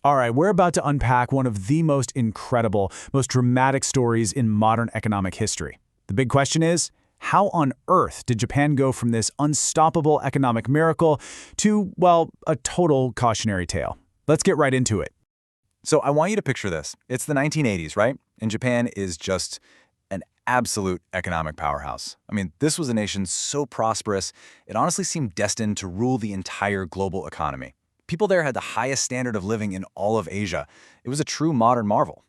All right, we're about to unpack one of the most incredible, most dramatic stories in modern economic history. The big question is, how on earth did Japan go from this unstoppable economic miracle to, well, a total cautionary tale? Let's get right into it. So I want you to picture this. It's the 1980s, right? And Japan is just an absolute economic powerhouse. I mean, this was a nation so prosperous, it honestly seemed destined to rule the entire global economy. People there had the highest standard of living in all of Asia. It was a true modern marvel.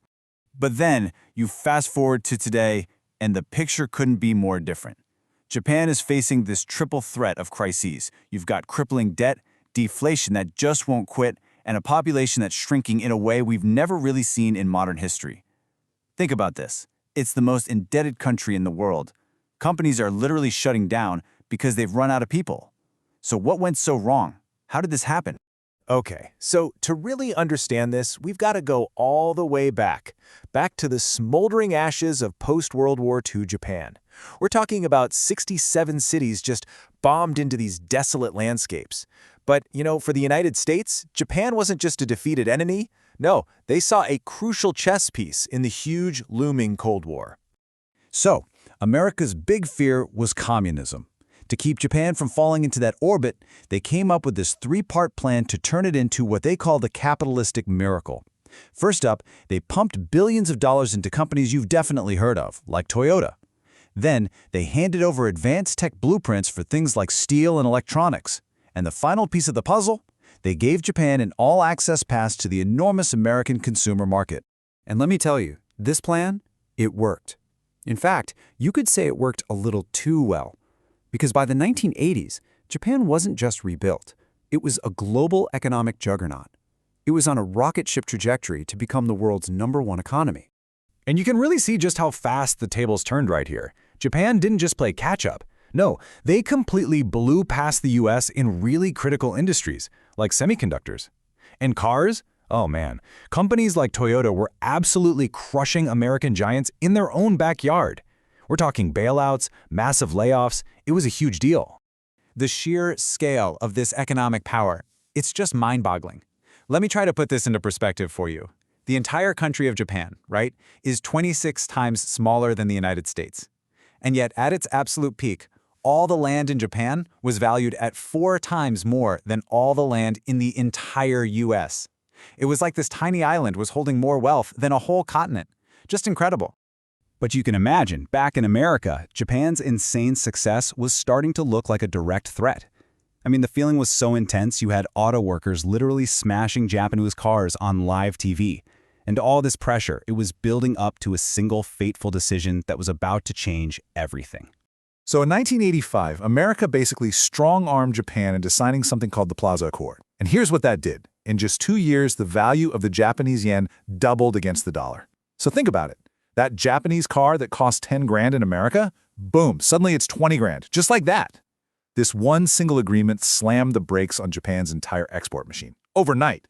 But then, you fast forward to today, and the picture couldn't be more different. Japan is facing this triple threat of crises. You've got crippling debt, deflation that just won't quit, and a population that's shrinking in a way we've never really seen in modern history. Think about this. It's the most indebted country in the world. Companies are literally shutting down because they've run out of people. So what went so wrong? How did this happen? Okay, so to really understand this, we've got to go all the way back to the smoldering ashes of post-World War II Japan. We're talking about 67 cities just bombed into these desolate landscapes. But, for the United States, Japan wasn't just a defeated enemy. No, they saw a crucial chess piece in the huge, looming Cold War. So, America's big fear was communism. To keep Japan from falling into that orbit, they came up with this three-part plan to turn it into what they call the capitalistic miracle. First up, they pumped billions of dollars into companies you've definitely heard of, like Toyota. Then, they handed over advanced tech blueprints for things like steel and electronics. And the final piece of the puzzle? They gave Japan an all-access pass to the enormous American consumer market. And let me tell you, this plan, it worked. In fact, you could say it worked a little too well. Because by the 1980s, Japan wasn't just rebuilt. It was a global economic juggernaut. It was on a rocket ship trajectory to become the world's #1 economy. And you can really see just how fast the tables turned right here. Japan didn't just play catch-up. No, they completely blew past the US in really critical industries, like semiconductors. And cars? Oh man, companies like Toyota were absolutely crushing American giants in their own backyard. We're talking bailouts, massive layoffs. It was a huge deal. The sheer scale of this economic power, it's just mind-boggling. Let me try to put this into perspective for you. The entire country of Japan, right, is 26 times smaller than the United States. And yet, at its absolute peak, all the land in Japan was valued at 4 times more than all the land in the entire US. It was like this tiny island was holding more wealth than a whole continent. Just incredible. But you can imagine, back in America, Japan's insane success was starting to look like a direct threat. I mean, the feeling was so intense you had auto workers literally smashing Japanese cars on live TV. And all this pressure, it was building up to a single fateful decision that was about to change everything. So in 1985, America basically strong-armed Japan into signing something called the Plaza Accord. And here's what that did. In just 2 years, the value of the Japanese yen doubled against the dollar. So think about it. That Japanese car that cost 10 grand in America, boom, suddenly it's 20 grand, just like that. This one single agreement slammed the brakes on Japan's entire export machine, overnight.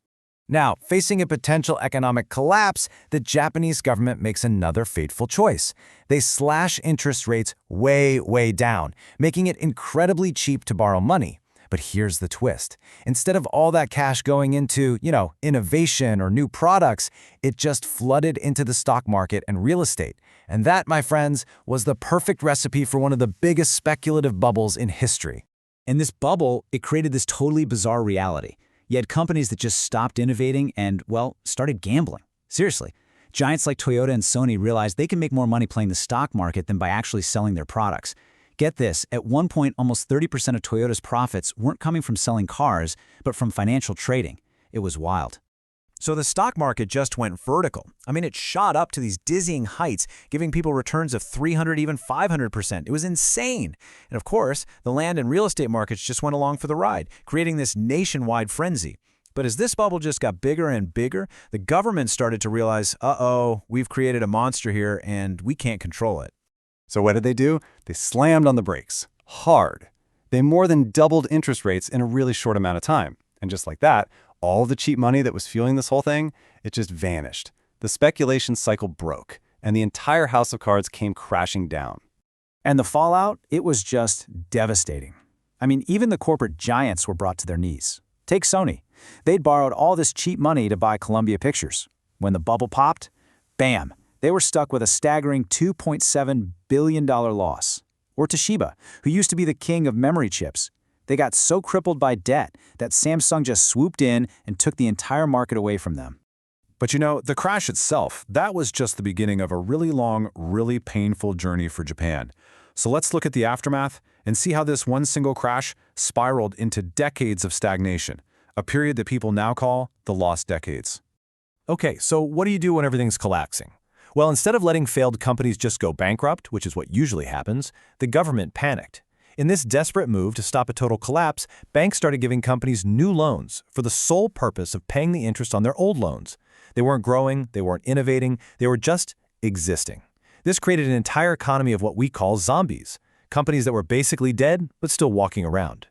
Now, facing a potential economic collapse, the Japanese government makes another fateful choice. They slash interest rates way, way down, making it incredibly cheap to borrow money. But here's the twist. Instead of all that cash going into, innovation or new products, it just flooded into the stock market and real estate. And that, my friends, was the perfect recipe for one of the biggest speculative bubbles in history. And this bubble, it created this totally bizarre reality. You had companies that just stopped innovating and, well, started gambling. Seriously. Giants like Toyota and Sony realized they can make more money playing the stock market than by actually selling their products. Get this, at one point, almost 30% of Toyota's profits weren't coming from selling cars, but from financial trading. It was wild. So the stock market just went vertical. I mean, it shot up to these dizzying heights, giving people returns of 300, even 500%. It was insane. And of course, the land and real estate markets just went along for the ride, creating this nationwide frenzy. But as this bubble just got bigger and bigger, the government started to realize, uh-oh, we've created a monster here and we can't control it. So what did they do? They slammed on the brakes. Hard. They more than doubled interest rates in a really short amount of time. And just like that, all the cheap money that was fueling this whole thing, it just vanished. The speculation cycle broke, and the entire house of cards came crashing down. And the fallout, it was just devastating. I mean, even the corporate giants were brought to their knees. Take Sony. They'd borrowed all this cheap money to buy Columbia Pictures. When the bubble popped, bam, they were stuck with a staggering $2.7 billion loss. Or Toshiba, who used to be the king of memory chips. They got so crippled by debt that Samsung just swooped in and took the entire market away from them. But you know, the crash itself, that was just the beginning of a really long, really painful journey for Japan. So let's look at the aftermath and see how this one single crash spiraled into decades of stagnation, a period that people now call the lost decades. Okay, so what do you do when everything's collapsing? Well, instead of letting failed companies just go bankrupt, which is what usually happens, the government panicked. In this desperate move to stop a total collapse, banks started giving companies new loans for the sole purpose of paying the interest on their old loans. They weren't growing, they weren't innovating, they were just existing. This created an entire economy of what we call zombies, companies that were basically dead but still walking around.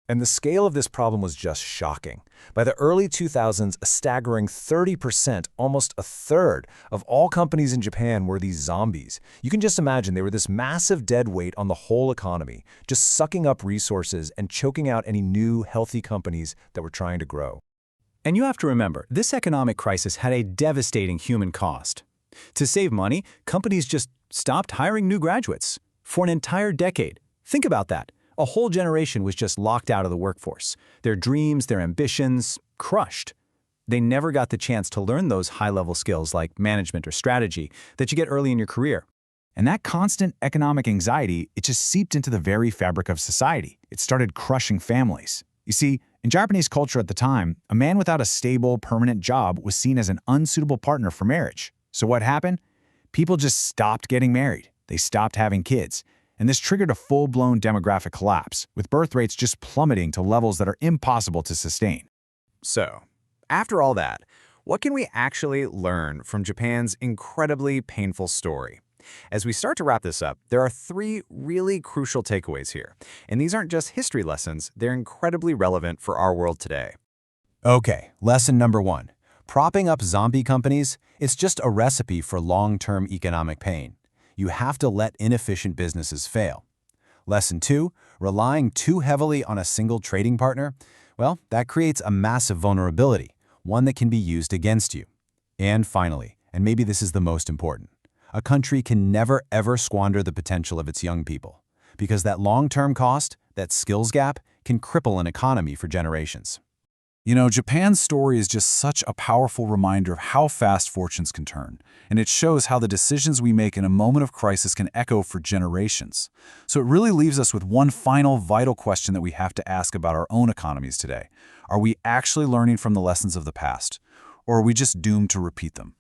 And the scale of this problem was just shocking. By the early 2000s, a staggering 30%, almost a third, of all companies in Japan were these zombies. You can just imagine they were this massive dead weight on the whole economy, just sucking up resources and choking out any new, healthy companies that were trying to grow. And you have to remember, this economic crisis had a devastating human cost. To save money, companies just stopped hiring new graduates. For an entire decade. Think about that. A whole generation was just locked out of the workforce. Their dreams, their ambitions, crushed. They never got the chance to learn those high-level skills like management or strategy that you get early in your career. And that constant economic anxiety, it just seeped into the very fabric of society. It started crushing families. You see, in Japanese culture at the time, a man without a stable, permanent job was seen as an unsuitable partner for marriage. So what happened? People just stopped getting married. They stopped having kids. And this triggered a full-blown demographic collapse, with birth rates just plummeting to levels that are impossible to sustain. So, after all that, what can we actually learn from Japan's incredibly painful story? As we start to wrap this up, there are 3 really crucial takeaways here. And these aren't just history lessons, they're incredibly relevant for our world today. Okay, lesson number 1. Propping up zombie companies is just a recipe for long-term economic pain. You have to let inefficient businesses fail. Lesson 2, relying too heavily on a single trading partner, well, that creates a massive vulnerability, one that can be used against you. And finally, and maybe this is the most important, a country can never ever squander the potential of its young people, because that long-term cost, that skills gap, can cripple an economy for generations. You know, Japan's story is just such a powerful reminder of how fast fortunes can turn, and it shows how the decisions we make in a moment of crisis can echo for generations. So it really leaves us with one final vital question that we have to ask about our own economies today. Are we actually learning from the lessons of the past, or are we just doomed to repeat them?